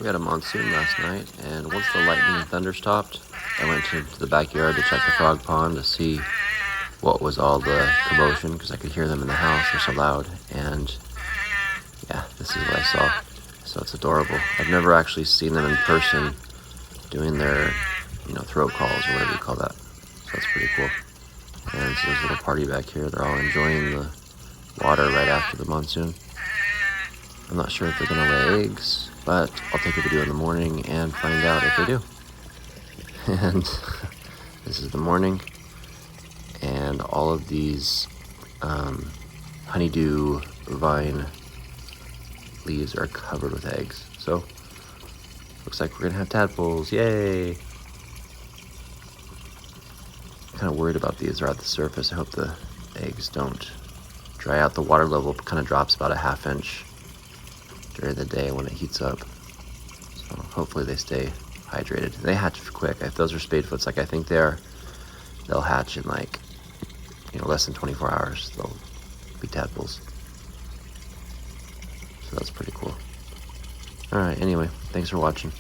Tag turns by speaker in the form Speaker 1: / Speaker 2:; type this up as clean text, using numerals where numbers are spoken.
Speaker 1: We had a monsoon last night, and once the lightning and thunder stopped, I went into the backyard to check the frog pond to see what was all the commotion, because I could hear them in the house, they're so loud, and yeah, this is what I saw. So it's adorable. I've never actually seen them in person doing their, throat calls or whatever you call that. So that's pretty cool. And so there's a little party back here. They're all enjoying the water right after the monsoon. I'm not sure if they're gonna lay eggs, but I'll take a video in the morning and find out if they do. And this is the morning, and all of these honeydew vine leaves are covered with eggs. So looks like we're gonna have tadpoles. Yay! I'm kind of worried about these. They're at the surface. I hope the eggs don't dry out. The water level kind of drops about a ½ inch during the day when it heats up. So hopefully they stay hydrated. They hatch quick. If those are spadefoots like I think they are, they'll hatch in less than 24 hours. They'll be tadpoles. So that's pretty cool. Alright, anyway, thanks for watching.